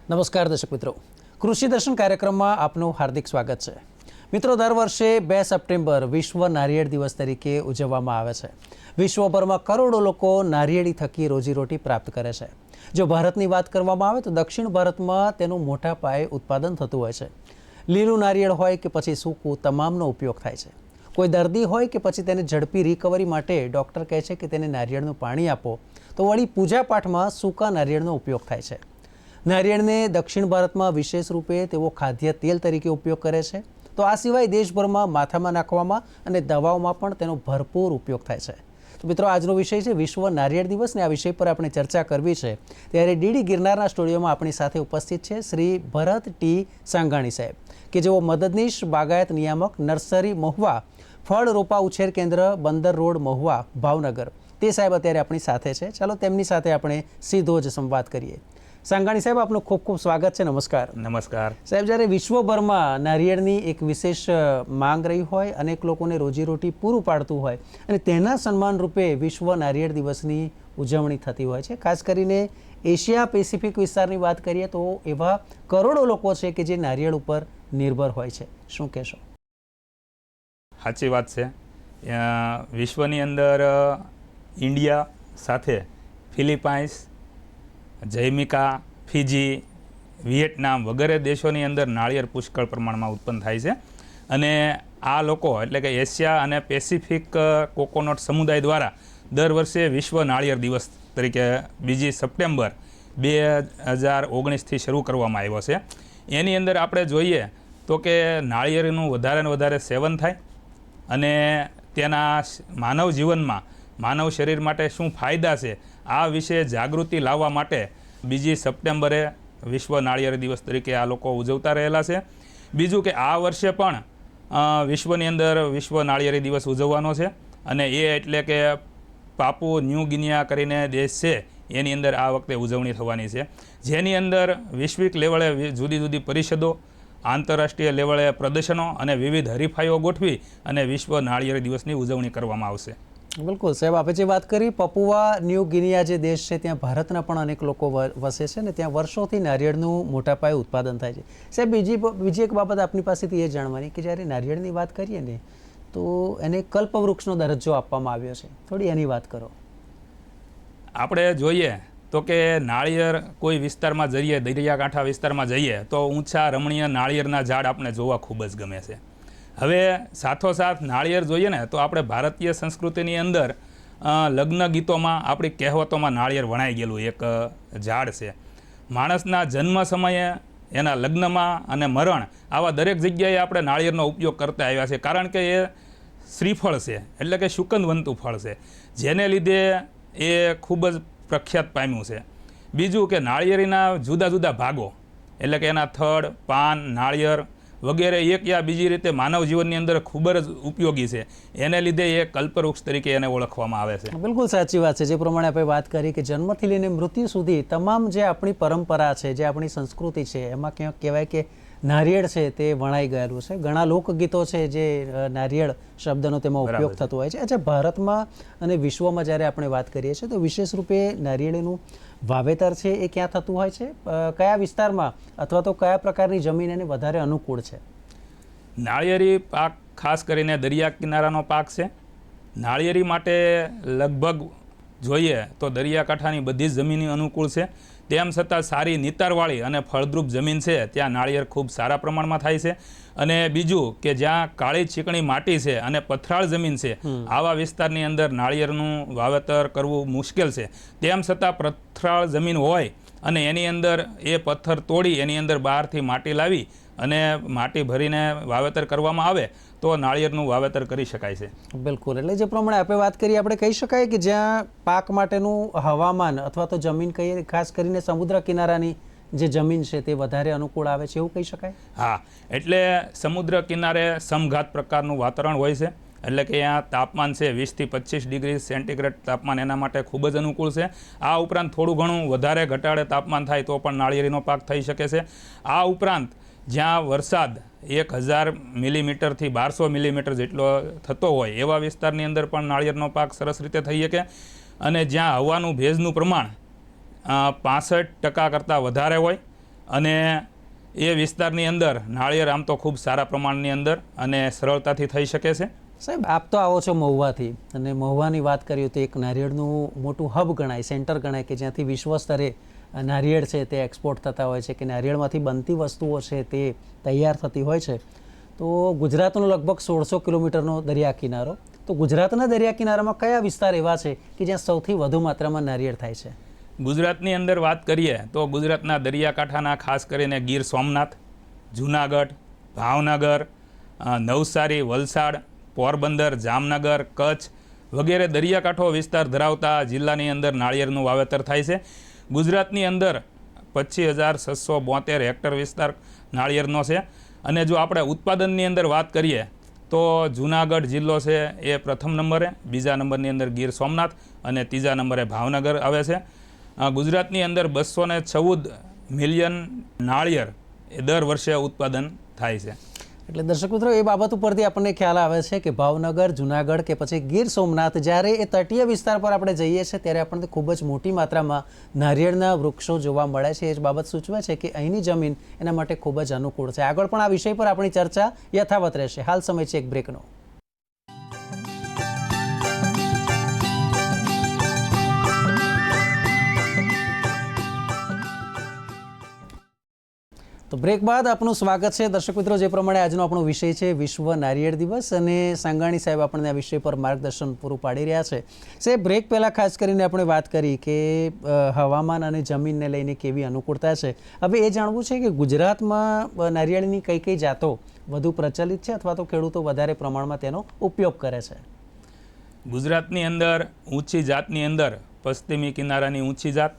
નમસ્કાર દર્શક મિત્રો, કૃષિ દર્શન કાર્યક્રમમાં આપનું હાર્દિક સ્વાગત છે. મિત્રો, દર વર્ષે 2 સપ્ટેમ્બર વિશ્વ નારિયેળ દિવસ તરીકે ઉજવવામાં આવે છે. વિશ્વભરમાં કરોડો લોકો નારિયેળી થકી રોજીરોટી પ્રાપ્ત કરે છે. જો ભારતની વાત કરવામાં આવે તો દક્ષિણ ભારતમાં તેનું મોટા પાયે ઉત્પાદન થતું હોય છે. લીલું નારિયેળ હોય કે પછી સૂકું, તમામનો ઉપયોગ થાય છે. કોઈ દર્દી હોય કે પછી તેને ઝડપી રિકવરી માટે ડૉક્ટર કહે છે કે તેને નારિયેળનું પાણી આપો, તો વળી પૂજાપાઠમાં સૂકા નારિયેળનો ઉપયોગ થાય છે. નારિયેળને દક્ષિણ ભારતમાં વિશેષ રૂપે તેઓ ખાદ્ય તેલ તરીકે ઉપયોગ કરે છે. તો આ સિવાય દેશભરમાં માથામાં નાખવામાં અને દવાઓમાં પણ તેનો ભરપૂર ઉપયોગ થાય છે. તો મિત્રો, આજનો વિષય છે વિશ્વ નારિયેળ દિવસ, ને આ વિષય પર આપણે ચર્ચા કરવી છે. ત્યારે ડીડી ગિરનારના સ્ટુડિયોમાં આપણી સાથે ઉપસ્થિત છે શ્રી ભરત ટી સાંગાણી સાહેબ, કે જેઓ મદદનીશ બાગાયત નિયામક, નર્સરી મહુવા, ફળ રોપા ઉછેર કેન્દ્ર, બંદર રોડ, મહુવા, ભાવનગર. તે સાહેબ અત્યારે આપણી સાથે છે. ચાલો તેમની સાથે આપણે સીધો જ સંવાદ કરીએ. સાંગાણી સાહેબ, આપનું ખૂબ ખૂબ સ્વાગત છે. નમસ્કાર. નમસ્કાર સાહેબ, જ્યારે વિશ્વભરમાં નારિયેળની એક વિશેષ માંગ રહી હોય, અનેક લોકોને રોજીરોટી પૂરું પાડતું હોય, અને તેના સન્માન રૂપે વિશ્વ નારિયેળ દિવસની ઉજવણી થતી હોય છે. ખાસ કરીને એશિયા પેસિફિક વિસ્તારની વાત કરીએ તો એવા કરોડો લોકો છે કે જે નારિયેળ ઉપર નિર્ભર હોય છે. શું કહેશો? સાચી વાત છે. વિશ્વની અંદર ઇન્ડિયા સાથે ફિલિપાઇન્સ, જૈમિકા, ફિજી, વિયેટનામ વગેરે દેશોની અંદર નાળિયેર પુષ્કળ પ્રમાણમાં ઉત્પન્ન થાય છે. અને આ લોકો એટલે કે એશિયા અને પેસિફિક કોકોનટ સમુદાય દ્વારા દર વર્ષે વિશ્વ નાળિયેર દિવસ તરીકે 2 સપ્ટેમ્બર 2019થી શરૂ કરવામાં આવ્યો છે. એની અંદર આપણે જોઈએ તો કે નાળિયેરનું વધારે ને વધારે સેવન થાય અને તેના માનવ જીવનમાં, માનવ શરીર માટે શું ફાયદા છે, આ વિશે જાગૃતિ લાવવા માટે 2 સપ્ટેમ્બરે વિશ્વ નાળિયેર દિવસ તરીકે આ લોકો ઉજવતા રહેલા છે. બીજું કે આ વર્ષે પણ વિશ્વની અંદર વિશ્વ નાળિયેરી દિવસ ઉજવવાનો છે. અને એ એટલે કે પાપુ ન્યૂ ગિનિયા કરીને દેશ છે, એની અંદર આ વખતે ઉજવણી થવાની છે. જેની અંદર વૈશ્વિક લેવલે જુદી જુદી પરિષદો, આંતરરાષ્ટ્રીય લેવલે પ્રદર્શનો અને વિવિધ હરીફાઈઓ ગોઠવી અને વિશ્વ નાળિયેર દિવસની ઉજવણી કરવામાં આવશે. બિલકુલ સાહેબ, આપણે જે વાત કરી પપુઆ ન્યૂ ગિનિયા જે દેશ છે, ત્યાં ભારતના પણ અનેક લોકો વસે છે ને ત્યાં વર્ષોથી નારિયેળનું મોટા પાયે ઉત્પાદન થાય છે. સાહેબ, બીજી એક બાબત આપની પાસેથી એ જાણવાની કે જ્યારે નારિયેળની વાત કરીએ ને તો એને કલ્પવૃક્ષનો દરજ્જો આપવામાં આવ્યો છે. થોડી એની વાત કરો. આપણે જોઈએ તો કે નાળિયેર કોઈ વિસ્તારમાં જઈએ, દરિયાકાંઠા વિસ્તારમાં જઈએ તો ઊંચા રમણીય નાળિયેરના ઝાડ આપણે જોવા ખૂબ જ ગમે છે. હવે સાથોસાથ નાળિયેર જોઈએ ને તો આપણે ભારતીય સંસ્કૃતિની અંદર લગ્ન ગીતોમાં, આપણી કહેવતોમાં નાળિયેર વણાઈ ગયેલું એક ઝાડ છે. માણસના જન્મ સમયે, એના લગ્નમાં અને મરણ, આવા દરેક જગ્યાએ આપણે નાળિયેરનો ઉપયોગ કરતા આવ્યા છે. કારણ કે એ શ્રીફળ છે, એટલે કે સુગંધવંતું ફળ છે, જેને લીધે એ ખૂબ જ પ્રખ્યાત પામ્યું છે. બીજું કે નાળિયેરીના જુદા જુદા ભાગો, એટલે કે એના થડ, પાન, નાળિયેર વગેરે એક યા બીજી રીતે માનવ જીવનની અંદર ખૂબ જ ઉપયોગી છે. એને લીધે એ કલ્પવૃક્ષ તરીકે એને ઓળખવામાં આવે છે. બિલકુલ સાચી વાત છે. જે પ્રમાણે આપણે વાત કરી કે જન્મથી લઈને મૃત્યુ સુધી તમામ જે આપણી પરંપરા છે, જે આપણી સંસ્કૃતિ છે, એમાં ક્યાંક કહેવાય કે નારિયેળ છે તે વણાઈ ગયેલું છે. ઘણા લોકગીતો છે જે નારિયેળ શબ્દનો તેમાં ઉપયોગ થતો હોય છે. અચ્છા, ભારતમાં અને વિશ્વમાં જ્યારે આપણે વાત કરીએ છીએ તો વિશેષ રૂપે નારિયેળીનું વાવેતર છે એ ક્યાં થતું હોય છે? કયા વિસ્તારમાં અથવા તો કયા પ્રકારની જમીન એને વધારે અનુકૂળ છે? નાળિયેરી પાક ખાસ કરીને દરિયા કિનારાનો પાક છે. નાળિયેરી માટે લગભગ જોઈએ તો દરિયાકાંઠાની બધી જ જમીન અનુકૂળ છે. તેમ છતાં સારી નિતારવાળી અને ફળદ્રુપ જમીન છે ત્યાં નાળિયેર ખૂબ સારા પ્રમાણમાં થાય છે. અને બીજું કે જ્યાં કાળી ચીકણી માટી છે અને પથરાળ જમીન છે, આવા વિસ્તારની અંદર નાળિયેરનું વાવેતર કરવું મુશ્કેલ છે. તેમ છતાં પથરાળ જમીન હોય અને એની અંદર એ પથ્થર તોડી એની અંદર બહારથી માટી લાવી અને માટી ભરીને વાવેતર કરવામાં આવે તો નાળિયેરનું વાવેતર કરી શકાય છે. બિલકુલ. એટલે જે પ્રમાણે આપણે વાત કરી, આપણે કહી શકાય કે જ્યાં પાક માટેનું હવામાન અથવા તો જમીન કહીએ, ખાસ કરીને સમુદ્ર કિનારાની જે જમીન છે તે વધારે અનુકૂળ આવે છે, એવું કહી શકાય? હા, એટલે સમુદ્ર કિનારે સમઘાત પ્રકારનું વાતાવરણ હોય છે. એટલે કે અહીંયા તાપમાન છે 20 થી 25 ડિગ્રી સેન્ટીગ્રેડ તાપમાન એના માટે ખૂબ જ અનુકૂળ છે. આ ઉપરાંત થોડું ઘણું વધારે ઘટાડે તાપમાન થાય તો પણ નાળિયેરીનો પાક થઈ શકે છે. આ ઉપરાંત જ્યાં વરસાદ 1000 મિલીમીટરથી 1200 મિલીમીટર જેટલો થતો હોય એવા વિસ્તારની અંદર પણ નાળિયેરનો પાક સરસ રીતે થઈ શકે. અને જ્યાં હવાનું ભેજનું પ્રમાણ 65% કરતાં વધારે હોય અને એ વિસ્તારની અંદર નાળિયેર આમ તો ખૂબ સારા પ્રમાણની અંદર અને સરળતાથી થઈ શકે છે. સાહેબ, આપ તો આવો છો મહુવાથી, અને મહુવાની વાત કરીએ તો એક નારિયેળનું મોટું હબ ગણાય, સેન્ટર ગણાય, કે જ્યાંથી વિશ્વ સ્તરે નારિયેળ છે તે એક્સપોર્ટ થતા હોય છે, કે નારિયેળમાંથી બનતી વસ્તુઓ છે તે તૈયાર થતી હોય છે. તો ગુજરાતનો લગભગ 1600 કિલોમીટરનો દરિયા કિનારો, તો ગુજરાતના દરિયા કિનારામાં કયા વિસ્તાર એવા છે કે જ્યાં સૌથી વધુ માત્રામાં નારિયેળ થાય છે? ગુજરાતની અંદર વાત કરીએ તો ગુજરાતના દરિયાકાંઠાના ખાસ કરીને ગીર સોમનાથ, જૂનાગઢ, ભાવનગર, નવસારી, વલસાડ, પોરબંદર, જામનગર, કચ્છ વગેરે દરિયાકાંઠો વિસ્તાર ધરાવતા જિલ્લાની અંદર નાળિયેરનું વાવેતર થાય છે. ગુજરાતની અંદર 25,672 હેક્ટર વિસ્તાર નાળિયેરનો છે. અને જો આપણે ઉત્પાદનની અંદર વાત કરીએ તો જૂનાગઢ જિલ્લો છે એ પ્રથમ નંબરે, બીજા નંબરની અંદર ગીર સોમનાથ અને ત્રીજા નંબરે ભાવનગર આવે છે. ગુજરાતની અંદર 214 મિલિયન નાળિયેર એ દર વર્ષે ઉત્પાદન થાય છે. એટલે દર્શક મિત્રો, એ બાબત ઉપરથી આપણને ખ્યાલ આવે છે કે ભાવનગર, જૂનાગઢ કે પછી ગીર સોમનાથ, જ્યારે એ તટીય વિસ્તાર પર આપણે જઈએ છીએ ત્યારે આપણને ખૂબ જ મોટી માત્રામાં નારિયેળના વૃક્ષો જોવા મળે છે. એ જ બાબત સૂચવે છે કે અહીંની જમીન એના માટે ખૂબ જ અનુકૂળ છે. આગળ પણ આ વિષય પર આપણી ચર્ચા યથાવત રહેશે. હાલ સમય છે એક બ્રેકનો. તો બ્રેક બાદ આપનું સ્વાગત છે. દર્શક મિત્રો, જે પ્રમાણે આજનો આપણો વિષય છે વિશ્વ નારિયેળ દિવસ, અને સાંગાણી સાહેબ આપણને આ વિષય પર માર્ગદર્શન પૂરું પાડી રહ્યા છે. સાહેબ, બ્રેક પહેલાં ખાસ કરીને આપણે વાત કરી કે હવામાન અને જમીનને લઈને કેવી અનુકૂળતા છે. હવે એ જાણવું છે કે ગુજરાતમાં નારિયેળની કઈ કઈ જાતો વધુ પ્રચલિત છે અથવા તો ખેડૂતો વધારે પ્રમાણમાં તેનો ઉપયોગ કરે છે? ગુજરાતની અંદર ઊંચી જાતની અંદર પશ્ચિમી કિનારાની ઊંચી જાત,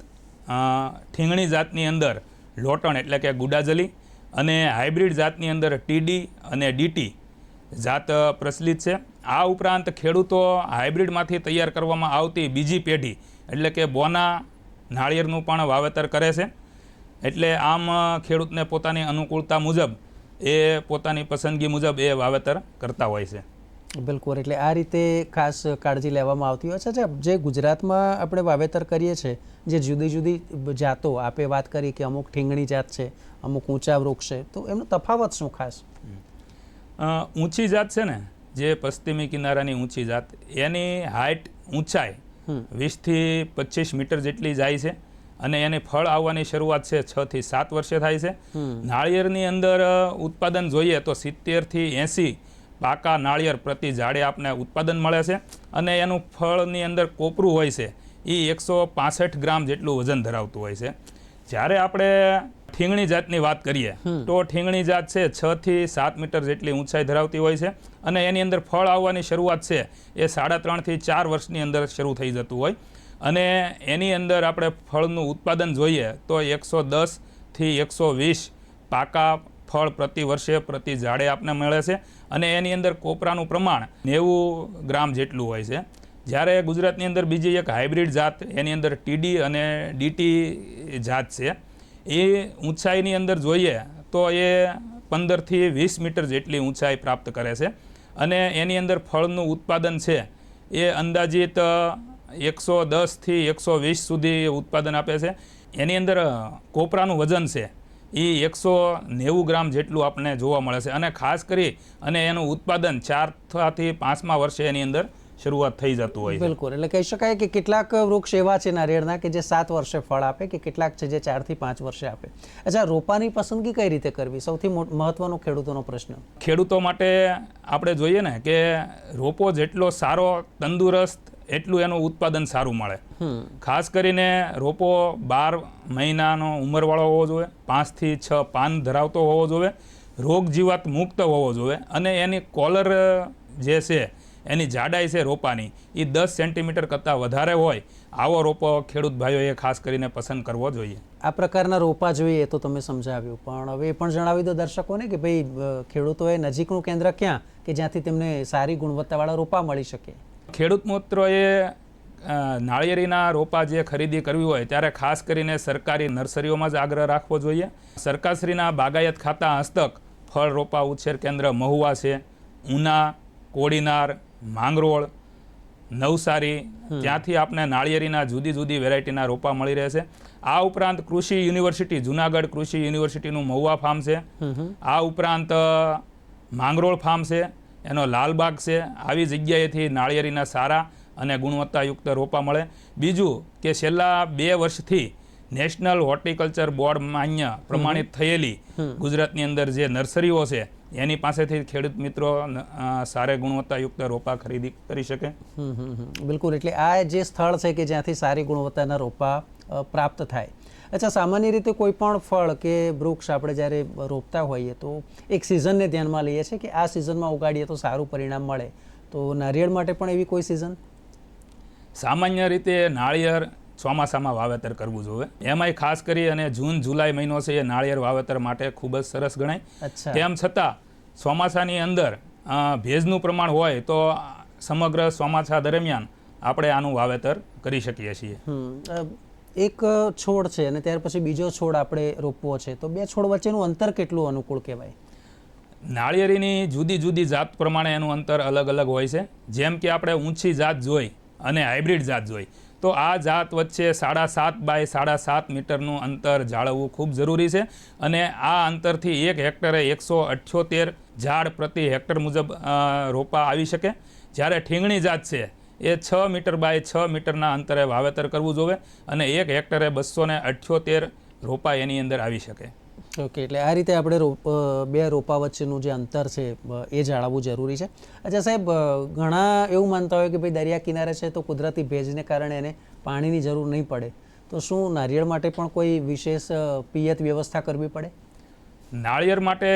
ઠીંગણી જાતની અંદર લોટણ એટલે કે ગુડાજલી, અને હાઇબ્રિડ જાતની અંદર ટીડી અને ડીટી જાત પ્રચલિત છે. આ ઉપરાંત ખેડૂતો હાઇબ્રિડમાંથી તૈયાર કરવામાં આવતી બીજી પેઢી એટલે કે બોના નાળિયેરનું પણ વાવેતર કરે છે. એટલે આમ ખેડૂતને પોતાની અનુકૂળતા મુજબ એ પોતાની પસંદગી મુજબ એ વાવેતર કરતા હોય છે. બિલકુલ, એટલે આ રીતે ખાસ કાળજી લેવામાં આવતી હોય છે. જે ગુજરાતમાં આપણે વાવેતર કરીએ છીએ, જે જુદી જુદી જાતો આપે વાત કરી કે અમુક ઠીંગણી જાત છે, અમુક ઊંચા વૃક્ષ છે, તો એમનો તફાવત શું ખાસ? ઊંચી જાત છે ને, જે પશ્ચિમી કિનારાની ઊંચી જાત, એની હાઇટ ઊંચાઈ 20 થી 25 મીટર જેટલી જાય છે, અને એની ફળ આવવાની શરૂઆત છે 6 થી 7 વર્ષે થાય છે. નાળિયેરની અંદર ઉત્પાદન જોઈએ તો 70 થી 80 પાકા નાળિયેર પ્રતિ ઝાડે આપને ઉત્પાદન મળે છે, અને એનું ફળની અંદર કોપરું હોય છે એ 165 ગ્રામ જેટલું વજન ધરાવતું હોય છે. જ્યારે આપણે ઠીંગણી જાતની વાત કરીએ તો ઠીંગણી જાત છે 6 થી 7 મીટર જેટલી ઊંચાઈ ધરાવતી હોય છે, અને એની અંદર ફળ આવવાની શરૂઆત છે એ 3.5 થી 4 વર્ષની અંદર શરૂ થઈ જતું હોય, અને એની અંદર આપણે ફળનું ઉત્પાદન જોઈએ તો 110 થી 120 પાકા ફળ પ્રતિ વર્ષે પ્રતિ ઝાડે આપને મળે છે, અને એની અંદર કોપરાનું પ્રમાણ 90 ગ્રામ જેટલું હોય છે. જ્યારે ગુજરાતની અંદર બીજી એક હાઇબ્રિડ જાત એની અંદર ટીડી અને ડીટી જાત છે, એ ઊંચાઈની અંદર જોઈએ તો એ 15 થી 20 મીટર જેટલી ઊંચાઈ પ્રાપ્ત કરે છે, અને એની અંદર ફળનું ઉત્પાદન છે એ અંદાજિત 110 થી 120 સુધી ઉત્પાદન આપે છે. એની અંદર કોપરાનું વજન છે એ 190 ગ્રામ જેટલું આપણને જોવા મળે છે, અને ખાસ કરી અને એનું ઉત્પાદન 4 થી 5મા વર્ષે એની અંદર શરૂઆત થઈ જતું હોય છે. બિલકુલ, એટલે કહી શકાય કે કેટલાક વૃક્ષ એવા છે નારિયેળના કે જે 7 વર્ષે ફળ આપે, કે કેટલાક છે જે 4 થી 5 વર્ષે આપે. અચ્છા, રોપાની પસંદગી કઈ રીતે કરવી સૌથી મહત્વનો ખેડૂતોનો પ્રશ્ન? ખેડૂતો માટે આપણે જોઈએ ને કે રોપો જેટલો સારો તંદુરસ્ત એટલું એનું ઉત્પાદન સારું મળે. ખાસ કરીને રોપો 12 મહિનાનો ઉંમરવાળો હોવો જોઈએ, 5 થી 6 પાન ધરાવતો હોવો જોઈએ, રોગ જીવાત મુક્ત હોવો જોઈએ, અને એની કોલર જે છે એની જાડાઈ છે રોપાની એ 10 સેન્ટીમીટર કરતાં વધારે હોય, આવો રોપો ખેડૂત ભાઈઓએ ખાસ કરીને પસંદ કરવો જોઈએ. આ પ્રકારના રોપા જોઈએ તો તમે સમજાવ્યું, પણ હવે એ પણ જણાવી દો દર્શકોને કે ભાઈ ખેડૂતોએ નજીકનું કેન્દ્ર ક્યાં કે જ્યાંથી તેમને સારી ગુણવત્તાવાળા રોપા મળી શકે? ખેડૂત મિત્રોએ નાળિયેરીના રોપા જે ખરીદી કરવી હોય ત્યારે ખાસ કરીને સરકારી નર્સરીઓમાં જ આગ્રહ રાખવો જોઈએ. સરકારશ્રીના બાગાયત ખાતા હસ્તક ફળ રોપા ઉછેર કેન્દ્ર મહુવા છે, ઉના, કોડીનાર, માંગરોળ, નવસારી, ત્યાંથી આપણે નાળિયેરીના જુદી જુદી વેરાયટીના રોપા મળી રહે છે. આ ઉપરાંત કૃષિ યુનિવર્સિટી, જુનાગઢ કૃષિ યુનિવર્સિટીનું મહુવા ફાર્મ છે. આ ઉપરાંત માંગરોળ ફાર્મ છે, એનો લાલબાગ છે. આવી જગ્યાએથી નાળિયેરીના સારા અને ગુણવત્તાયુક્ત રોપા મળે. બીજું કે છેલ્લા 2 વર્ષથી નેશનલ હોર્ટિકલ્ચર બોર્ડ માન્ય પ્રમાણિત થયેલી ગુજરાતની અંદર જે નર્સરીઓ છે એની પાસેથી ખેડૂત મિત્રો સારા ગુણવત્તાયુક્ત રોપા ખરીદી કરી શકે. બિલકુલ. એટલે આ જે સ્થળ છે કે જ્યાંથી સારી ગુણવત્તાના રોપા પ્રાપ્ત થાય. અચ્છા, સામાન્ય રીતે કોઈ પણ ફળ કે વૃક્ષ આપણે જ્યારે રોપતા હોઈએ તો એક સિઝનને ધ્યાનમાં લઈએ છીએ કે આ સિઝનમાં ઉગાડીએ તો સારું પરિણામ મળે. તો નારિયેળ માટે પણ એવી કોઈ સિઝન? સામાન્ય રીતે નાળિયેર ચોમાસામાં વાવેતર કરવું જોઈએ. એમાંય ખાસ કરી અને જૂન જુલાઈ મહિનો છે એ નાળિયેર વાવેતર માટે ખૂબ જ સરસ ગણાય. તેમ છતાં ચોમાસાની અંદર ભેજનું પ્રમાણ હોય તો સમગ્ર ચોમાસા દરમિયાન આપણે આનું વાવેતર કરી શકીએ છીએ. એક છોડ છે અને ત્યાર પછી બીજો છોડ આપણે રોપવો છે તો 2 છોડ વચ્ચેનું અંતર કેટલું અનુકૂળ કહેવાય? નાળિયેરીની જુદી જુદી જાત પ્રમાણે એનું અંતર અલગ અલગ હોય છે. જેમ કે આપણે ઊંચી જાત જોઈ અને હાઇબ્રિડ જાત જોઈ તો આ જાત વચ્ચે 7.5 બાય 7.5 મીટરનું અંતર જાળવવું ખૂબ જરૂરી છે. અને આ અંતરથી 1 હેક્ટરે 178 ઝાડ પ્રતિ હેક્ટર મુજબ રોપા આવી શકે. જ્યારે ઠીંગણી જાત છે એ 6 મીટર બાય 6 મીટરના અંતરે વાવેતર કરવું જોઈએ અને 1 હેક્ટરે 278 રોપા એની અંદર આવી શકે. ઓકે, એટલે આ રીતે આપણે 2 રોપા વચ્ચેનું જે અંતર છે એ જાળવવું જરૂરી છે. અચ્છા સાહેબ, ઘણા એવું માનતા હોય કે ભાઈ દરિયા કિનારે છે તો કુદરતી ભેજને કારણે એને પાણીની જરૂર નહીં પડે. તો શું નારિયેળ માટે પણ કોઈ વિશેષ પિયત વ્યવસ્થા કરવી પડે? નાળિયેર માટે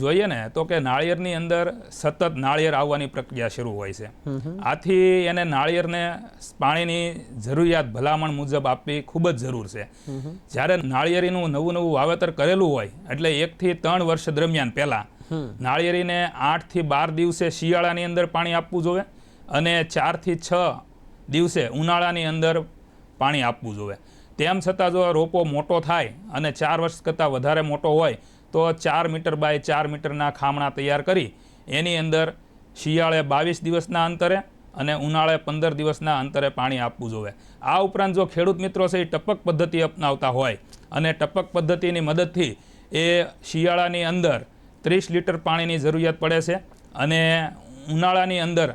જોઈએ ને તો કે નાળિયેરની અંદર સતત નાળિયેર આવવાની પ્રક્રિયા શરૂ હોય છે. આથી એને નાળિયેરને પાણીની જરૂરિયાત ભલામણ મુજબ આપવી ખૂબ જ જરૂર છે. જ્યારે નાળિયેરીનું નવું વાવેતર કરેલું હોય એટલે 1 થી 3 વર્ષ દરમિયાન પહેલા નાળિયેરીને 8 થી 12 દિવસે શિયાળાની અંદર પાણી આપવું જોઈએ અને 4 થી 6 દિવસે ઉનાળાની અંદર પાણી આપવું જોઈએ. તેમ છતાં જો રોપો મોટો થાય અને 4 વર્ષ કરતાં વધારે મોટો હોય તો 4 મીટર બાય 4 મીટરના ખામણા તૈયાર કરી એની અંદર શિયાળે 22 દિવસના અંતરે અને ઉનાળે 15 દિવસના અંતરે પાણી આપવું જોઈએ. આ ઉપરાંત જો ખેડૂત મિત્રો છે એ ટપક પદ્ધતિ અપનાવતા હોય અને ટપક પદ્ધતિની મદદથી એ શિયાળાની અંદર 30 લીટર પાણીની જરૂરિયાત પડે છે અને ઉનાળાની અંદર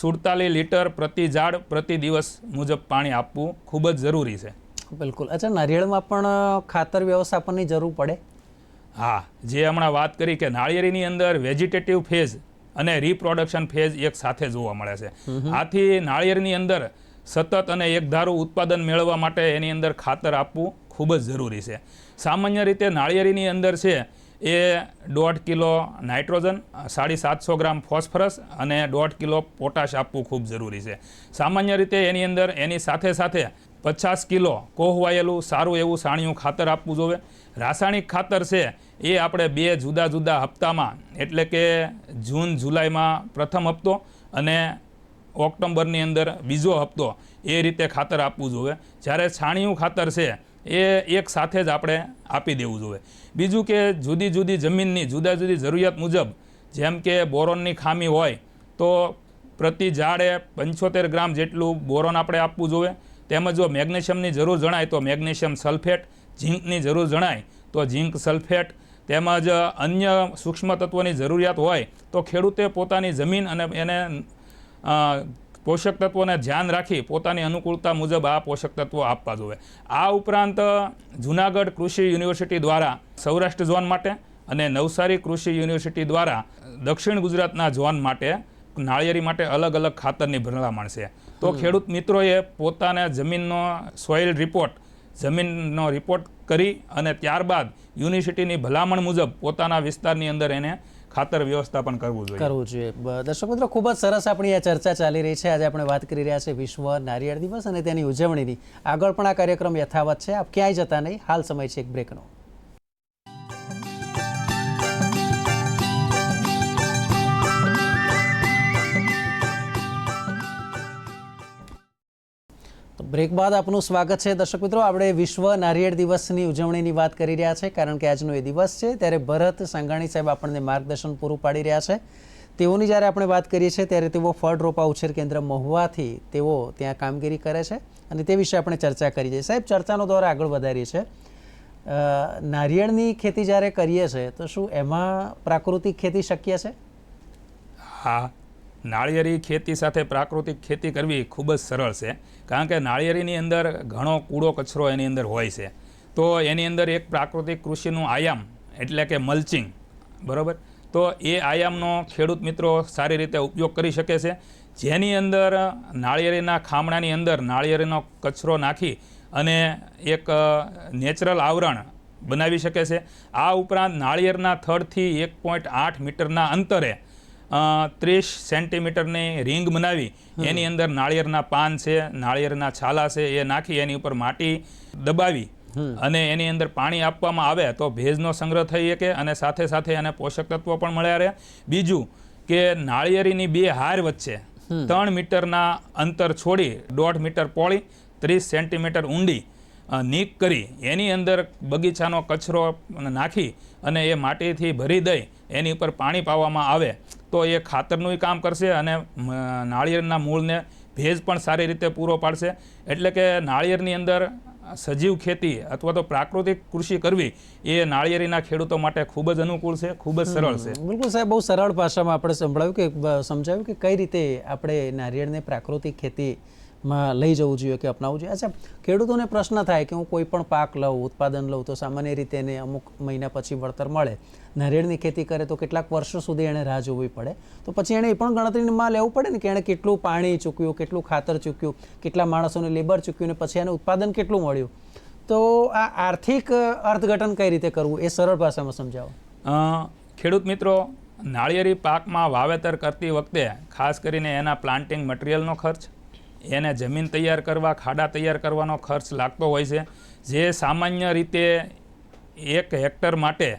47 લીટર પ્રતિ ઝાડ પ્રતિ દિવસ મુજબ પાણી આપવું ખૂબ જ જરૂરી છે. બિલકુલ. અચ્છા, નારિયેળમાં પણ ખાતર વ્યવસ્થાપનની જરૂર પડે? હા, જે હમણાં વાત કરી કે નાળિયેરીની અંદર વેજીટેટિવ ફેઝ અને રિપ્રોડક્શન ફેઝ એક સાથે જોવા મળે છે. આથી નાળિયેરની અંદર સતત અને એકધારું ઉત્પાદન મેળવવા માટે એની અંદર ખાતર આપવું ખૂબ જ જરૂરી છે. સામાન્ય રીતે નાળિયેરીની અંદર છે એ 1.5 કિલો નાઇટ્રોજન, 750 ગ્રામ ફોસ્ફરસ અને 1.5 કિલો પોટાશ આપવું ખૂબ જરૂરી છે. સામાન્ય રીતે એની અંદર એની સાથે સાથે 50 કિલો કોહવાયેલું સારું એવું સાણિયું ખાતર આપવું જોઈએ. રાસાયણિક ખાતર છે એ આપણે 2 જુદા જુદા હપ્તામાં એટલે કે જૂન જુલાઈમાં પ્રથમ હપ્તો અને ઓક્ટોબરની અંદર બીજો હપ્તો એ રીતે ખાતર આપવું જોઈએ. જ્યારે છાણિયું ખાતર છે એ એક સાથે જ આપણે આપી દેવું જોઈએ. બીજું કે જુદી જુદી જમીનની જુદા જુદી જરૂરિયાત મુજબ જેમ કે બોરોનની ખામી હોય તો પ્રતિ ઝાડે 75 ગ્રામ જેટલું બોરોન આપણે આપવું જોઈએ. તેમજ જો મેગ્નેશિયમની જરૂર જણાય તો મેગ્નેશિયમ સલ્ફેટ, ઝીંકની જરૂર જણાય તો ઝીંક સલ્ફેટ, તેમજ અન્ય સૂક્ષ્મ તત્વોની જરૂરિયાત હોય તો ખેડૂતે પોતાની જમીન અને એને પોષક તત્વોને ધ્યાન રાખી પોતાની અનુકૂળતા મુજબ આ પોષક તત્વો આપવા જોઈએ. આ ઉપરાંત જુનાગઢ કૃષિ યુનિવર્સિટી દ્વારા સૌરાષ્ટ્ર ઝોન માટે અને નવસારી કૃષિ યુનિવર્સિટી દ્વારા દક્ષિણ ગુજરાતના ઝોન માટે નાળિયેરી માટે અલગ અલગ ખાતરની ભલામણ છે. તો ખેડૂત મિત્રોએ પોતાના જમીનનો સોઇલ રિપોર્ટ જમીનનો રિપોર્ટ કરી અને ત્યારબાદ યુનિવર્સિટીની ભલામણ મુજબ પોતાના વિસ્તારની અંદર એને ખાતર વ્યવસ્થાપન કરવું જોઈએ. દર્શક મિત્રો, ખૂબ જ સરસ આપણી આ ચર્ચા ચાલી રહી છે. આજે આપણે વાત કરી રહ્યા છીએ વિશ્વ નારિયેળ દિવસ અને તેની ઉજવણીની. આગળ પણ આ કાર્યક્રમ યથાવત છે. આપ ક્યાંય જતા નહીં. હાલ સમય છે એક બ્રેકનો. બ્રેક બાદ આપનું સ્વાગત છે. દર્શક મિત્રો, આપણે વિશ્વ નારિયેળ દિવસની ઉજવણીની વાત કરી રહ્યા છે કારણ કે આજનો એ દિવસ છે ત્યારે ભરત સાંગાણી સાહેબ આપણને માર્ગદર્શન પૂરું પાડી રહ્યા છે. તેઓની જ્યારે આપણે વાત કરીએ છીએ ત્યારે તેઓ ફળ રોપા ઉછેર કેન્દ્ર મહુવાથી તેઓ ત્યાં કામગીરી કરે છે અને તે વિશે આપણે ચર્ચા કરી છે. સાહેબ, ચર્ચાનો દોર આગળ વધારીએ છીએ. નારિયેળની ખેતી જ્યારે કરીએ છીએ તો શું એમાં પ્રાકૃતિક ખેતી શક્ય છે? હા, નાળિયેરી ખેતી સાથે પ્રાકૃતિક ખેતી કરવી ખૂબ જ સરળ છે, કારણ કે નાળિયેરીની અંદર ઘણો કૂડો કચરો એની અંદર હોય છે. તો એની અંદર એક પ્રાકૃતિક કૃષિનું આયામ એટલે કે મલ્ચિંગ, બરાબર, તો એ આયામનો ખેડૂત મિત્રો સારી રીતે ઉપયોગ કરી શકે છે, જેની અંદર નાળિયેરીના ખામણાની અંદર નાળિયેરીનો કચરો નાખી અને એક નેચરલ આવરણ બનાવી શકે છે. આ ઉપરાંત નાળિયેરના થડથી 1.8 મીટરના અંતરે 30 સેન્ટીમીટરની રિંગ બનાવી એની અંદર નાળિયેરના પાન છે, નાળિયેરના છાલા છે એ નાખી એની ઉપર માટી દબાવી અને એની અંદર પાણી આપવામાં આવે તો ભેજનો સંગ્રહ થઈ શકે અને સાથે સાથે એને પોષક તત્વો પણ મળ્યા રહે. બીજું કે નાળિયેરીની બે હાર વચ્ચે 3 મીટરના અંતર છોડી 1.5 મીટર પહોળી 30 સેન્ટીમીટર ઊંડી નીક કરી એની અંદર બગીચાનો કચરો નાખી અને એ માટીથી ભરી દઈ એની ઉપર પાણી પાવામાં આવે તો એ ખાતરનું કામ કરશે અને નાળિયેરના મૂળને ભેજ પણ સારી રીતે પૂરો પાડશે. એટલે કે નાળિયેરની અંદર સજીવ ખેતી અથવા તો પ્રાકૃતિક કૃષિ કરવી એ નાળિયેરીના ખેડૂતો માટે ખૂબ જ અનુકૂળ છે, ખૂબ જ સરળ છે. બિલકુલ સાહેબ, બહુ સરળ ભાષામાં આપણે સમજાવ્યું કે કઈ રીતે આપણે નારિયેળને પ્રાકૃતિક ખેતીમાં લઈ જવું જોઈએ કે અપનાવવું જોઈએ. અચ્છા, ખેડૂતોને પ્રશ્ન થાય કે હું કોઈ પણ પાક લઉં, ઉત્પાદન લઉં તો સામાન્ય રીતે એને અમુક મહિના પછી વળતર મળે. નારિયેળની ખેતી કરે તો કેટલાક વર્ષો સુધી એણે રાહ જોવી પડે, તો પછી એણે એ પણ ગણતરીમાં લેવું પડે ને કે એણે કેટલું પાણી ચૂક્યું, કેટલું ખાતર ચૂક્યું, કેટલા માણસોને લેબર ચૂક્યું ને પછી એને ઉત્પાદન કેટલું મળ્યું. તો આ આર્થિક અર્થઘટન કઈ રીતે કરવું એ સરળ ભાષામાં સમજાવો. ખેડૂત મિત્રો, નાળિયેરી પાકમાં વાવેતર કરતી વખતે ખાસ કરીને એના પ્લાન્ટિંગ મટીરિયલનો ખર્ચ, એને જમીન તૈયાર કરવા, ખાડા તૈયાર કરવાનો ખર્ચ લાગતો હોય છે, જે સામાન્ય રીતે 1 હેક્ટર માટે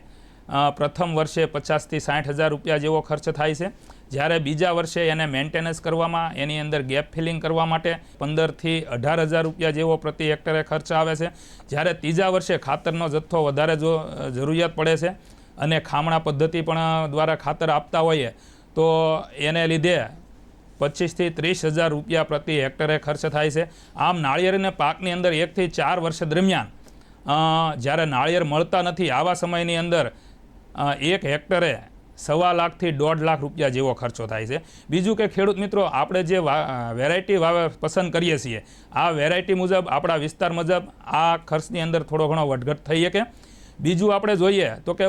પ્રથમ વર્ષે 50,000 થી 60,000 રૂપિયા જેવો ખર્ચ થાય છે. જ્યારે બીજા વર્ષે એને મેન્ટેનન્સ કરવામાં, એની અંદર ગેપ ફિલિંગ કરવા માટે 15,000 થી 18,000 રૂપિયા જેવો પ્રતિ હેક્ટરે ખર્ચ આવે છે. જ્યારે ત્રીજા વર્ષે ખાતરનો જથ્થો વધારે જો જરૂરિયાત પડે છે અને ખામણા પદ્ધતિ પણ દ્વારા ખાતર આપતા હોઈએ તો એને લીધે 25,000 થી 30,000 રૂપિયા પ્રતિ હેક્ટરે ખર્ચ થાય છે. આમ નાળિયેરના પાકની અંદર 1 થી 4 વર્ષ દરમિયાન જ્યારે નાળિયેર મળતા નથી આવા સમયની અંદર 1 હેક્ટરે 1.25 લાખ થી 1.5 લાખ રૂપિયા જેવો ખર્ચો થાય છે. બીજું કે ખેડૂત મિત્રો, આપણે જે વેરાયટી પસંદ કરીએ છીએ આ વેરાયટી મુજબ આપણા વિસ્તાર મુજબ આ ખર્ચની અંદર થોડો ઘણો વધઘટ થઈ શકે. બીજું આપણે જોઈએ તો કે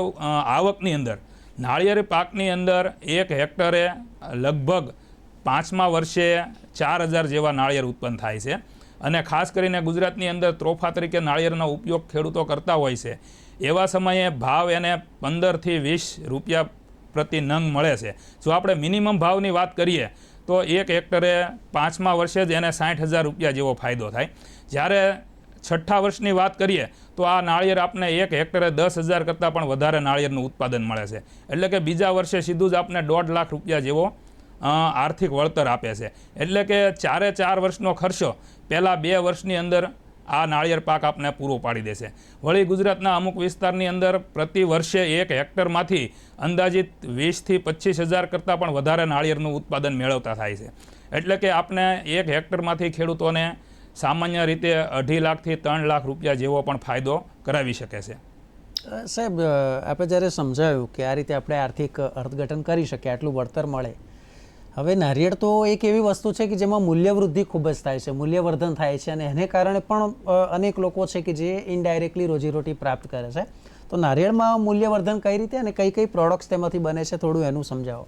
આવકની અંદર નાળિયેર પાકની અંદર 1 હેક્ટરે લગભગ 5મા વર્ષે 4,000 જેવા નાળિયેર ઉત્પન્ન થાય છે અને ખાસ કરીને ગુજરાતની અંદર ત્રોફા તરીકે નાળિયેરનો ઉપયોગ ખેડૂતો કરતા હોય છે. એવા સમયે ભાવ એને 15 થી 20 રૂપિયા પ્રતિ નંગ મળે છે. જો આપણે મિનિમમ ભાવની વાત કરીએ તો 1 હેક્ટરે 5મા વર્ષે જ એને 60,000 રૂપિયા જેવો ફાયદો થાય. જ્યારે 6ઠ્ઠા વર્ષની વાત કરીએ તો આ નાળિયેર આપને 1 હેક્ટરે 10,000 કરતાં પણ વધારે નાળિયેરનું ઉત્પાદન મળે છે. એટલે કે બીજા વર્ષે સીધું જ આપને 1.5 લાખ રૂપિયા જેવો આર્થિક વળતર આપે છે. એટલે કે 4 વર્ષનો ખર્ચો પહેલાં 2 વર્ષની અંદર આ નાળિયેર પાક આપને પૂરો પાડી દેશે. વળી ગુજરાતના અમુક વિસ્તારની અંદર પ્રતિ વર્ષે 1 હેક્ટરમાંથી અંદાજિત 20,000 થી 25,000 કરતાં પણ વધારે નાળિયેરનું ઉત્પાદન મેળવતા થાય છે. એટલે કે આપણે 1 હેક્ટરમાંથી ખેડૂતોને સામાન્ય રીતે 2.5 લાખ થી 3 લાખ રૂપિયા જેવો પણ ફાયદો કરાવી શકે છે. સાહેબ, આપણે જ્યારે સમજાયું કે આ રીતે આપણે આર્થિક અર્થઘટન કરી શકીએ, આટલું વળતર મળે. હવે નારિયેળ તો એક એવી વસ્તુ છે કે જેમાં મૂલ્યવૃદ્ધિ ખૂબ જ થાય છે, મૂલ્યવર્ધન થાય છે અને એને કારણે પણ અનેક લોકો છે કે જે ઇનડાયરેક્ટલી રોજીરોટી પ્રાપ્ત કરે છે. તો નારિયેળમાં મૂલ્યવર્ધન કઈ રીતે અને કઈ કઈ પ્રોડક્ટ્સ તેમાંથી બને છે, થોડું એનું સમજાવો.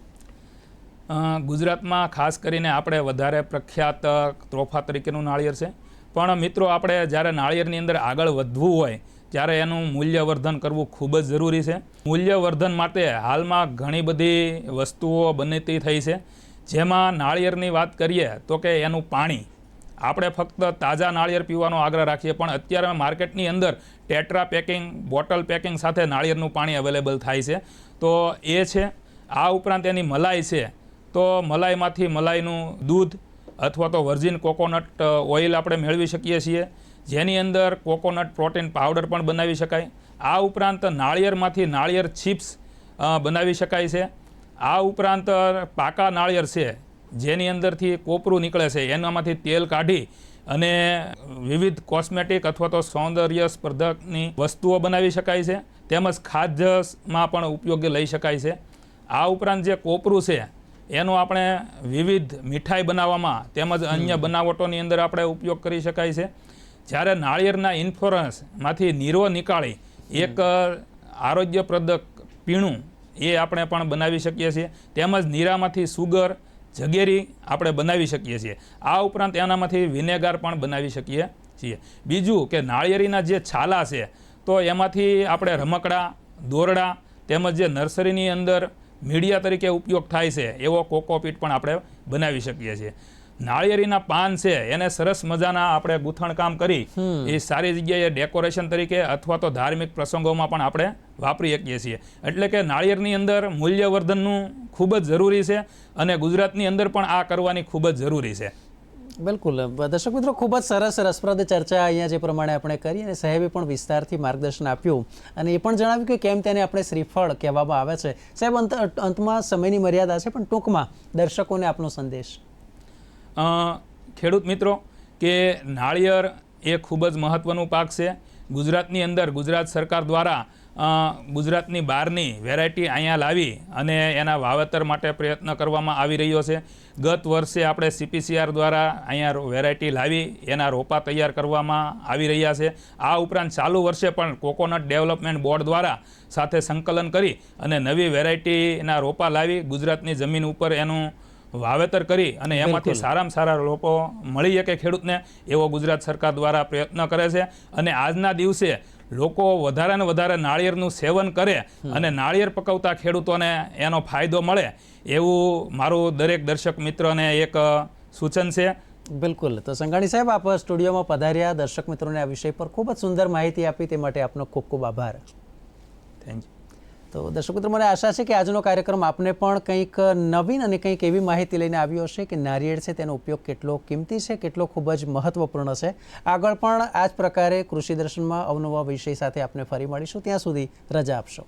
ગુજરાતમાં ખાસ કરીને આપણે વધારે પ્રખ્યાત ત્રોફા તરીકેનું નાળિયેર છે, પણ મિત્રો આપણે જ્યારે નાળિયેરની અંદર આગળ વધવું હોય ત્યારે એનું મૂલ્યવર્ધન કરવું ખૂબ જ જરૂરી છે. મૂલ્યવર્ધન માટે હાલમાં ઘણી બધી વસ્તુઓ બનતી થઈ છે. જેમાં નાળિયેરની વાત કરીએ તો કે એનું પાણી, આપણે ફક્ત તાજા નાળિયેર પીવાનો આગ્રહ રાખીએ પણ અત્યારે માર્કેટની અંદર ટેટ્રા પેકિંગ, બોટલ પેકિંગ સાથે નાળિયેરનું પાણી અવેલેબલ થાય છે. તો એ છે. આ ઉપરાંત એની મલાઈ છે, તો મલાઈમાંથી મલાઈનું દૂધ અથવા તો વર્જિન કોકોનટ ઓઇલ આપણે મેળવી શકીએ છીએ, જેની અંદર કોકોનટ પ્રોટીન પાવડર પણ બનાવી શકાય. આ ઉપરાંત નાળિયેરમાંથી નાળિયેર ચિપ્સ બનાવી શકાય છે. આ ઉપરાંત પાકા નાળિયેર છે જેની અંદરથી કોપરું નીકળે છે, એનામાંથી તેલ કાઢી અને વિવિધ કોસ્મેટિક અથવા તો સૌંદર્ય સ્પર્ધકની વસ્તુઓ બનાવી શકાય છે, તેમજ ખાદ્યમાં પણ ઉપયોગી લઈ શકાય છે. આ ઉપરાંત જે કોપરું છે એનો આપણે વિવિધ મીઠાઈ બનાવવામાં તેમજ અન્ય બનાવટોની અંદર આપણે ઉપયોગ કરી શકાય છે. જ્યારે નાળિયેરના ઇન્ફ્લોરન્સમાંથી નીરો નીકાળી એક આરોગ્યપ્રદક પીણું એ આપણે પણ બનાવી શકીએ છીએ. તેમજ નીરામાંથી સુગર જગેરી આપણે બનાવી શકીએ છીએ. આ ઉપરાંત એનામાંથી વિનેગાર પણ બનાવી શકીએ છીએ. બીજું કે નાળિયેરીના જે છાલા છે તો એમાંથી આપણે રમકડા, દોરડા તેમજ જે નર્સરીની અંદર મીડિયા તરીકે ઉપયોગ થાય છે એવો કોકોપીટ પણ આપણે બનાવી શકીએ છીએ. નાળિયેરીના પાન છે એને સરસ મજાના આપણે ગૂંથણકામ કરી એ સારી જગ્યાએ ડેકોરેશન તરીકે અથવા તો ધાર્મિક પ્રસંગોમાં પણ આપણે વાપરી શકીએ છીએ. એટલે કે નાળિયેરની અંદર મૂલ્યવર્ધનનું ખૂબ જ જરૂરી છે અને ગુજરાતની અંદર પણ આ કરવાની ખૂબ જ જરૂરી છે. બિલકુલ. દર્શક મિત્રો, ખૂબ જ સરસ રસપ્રદ ચર્ચા અહીંયા જે પ્રમાણે આપણે કરી અને સાહેબે પણ વિસ્તારથી માર્ગદર્શન આપ્યું અને એ પણ જણાવ્યું કે કેમ તેને આપણે શ્રીફળ કહેવામાં આવે છે. સાહેબ, અંતમાં સમયની મર્યાદા છે પણ ટૂંકમાં દર્શકોને આપનો સંદેશ. ખેડૂત મિત્રો, કે નાળિયેર એ ખૂબ જ મહત્ત્વનું પાક છે. ગુજરાતની અંદર ગુજરાત સરકાર દ્વારા ગુજરાતની બહારની વેરાયટી અહીંયા લાવી અને એના વાવેતર માટે પ્રયત્ન કરવામાં આવી રહ્યો છે. ગત વર્ષે આપણે CPCR દ્વારા અહીંયા વેરાયટી લાવી એના રોપા તૈયાર કરવામાં આવી રહ્યા છે. આ ઉપરાંત ચાલુ વર્ષે પણ કોકોનટ ડેવલપમેન્ટ બોર્ડ દ્વારા સાથે સંકલન કરી અને નવી વેરાયટીના રોપા લાવી ગુજરાતની જમીન ઉપર એનું વાવેતર કરી અને એમાંથી સારામાં સારા રોપો મળી શકે ખેડૂતને એવો ગુજરાત સરકાર દ્વારા પ્રયત્ન કરે છે. અને આજના દિવસે લોકો વધારે ને વધારે નાળિયેરનું સેવન કરે અને નાળિયેર પકવતા ખેડૂતોને એનો ફાયદો મળે એવું મારું દરેક દર્શક મિત્રોને એક સૂચન છે. બિલકુલ. તો સંઘાણી સાહેબ, આપ સ્ટુડિયોમાં પધાર્યા, દર્શક મિત્રોને આ વિષય પર ખૂબ જ સુંદર માહિતી આપી, તે માટે આપનો ખૂબ ખૂબ આભાર. Thank you. તો દર્શક મિત્રો, મને આશા છે કે આજનો કાર્યક્રમ આપને પણ કંઈક નવીન અને કંઈક એવી માહિતી લઈને આવ્યો હશે કે નારિયેળ છે તેનો ઉપયોગ કેટલો કિંમતી છે, કેટલો ખૂબ જ મહત્વપૂર્ણ છે. આગળ પણ આ જ પ્રકારે કૃષિ દર્શનમાં અવનવા વિષય સાથે આપણે ફરી મળીશું. ત્યાં સુધી રજા આપશો.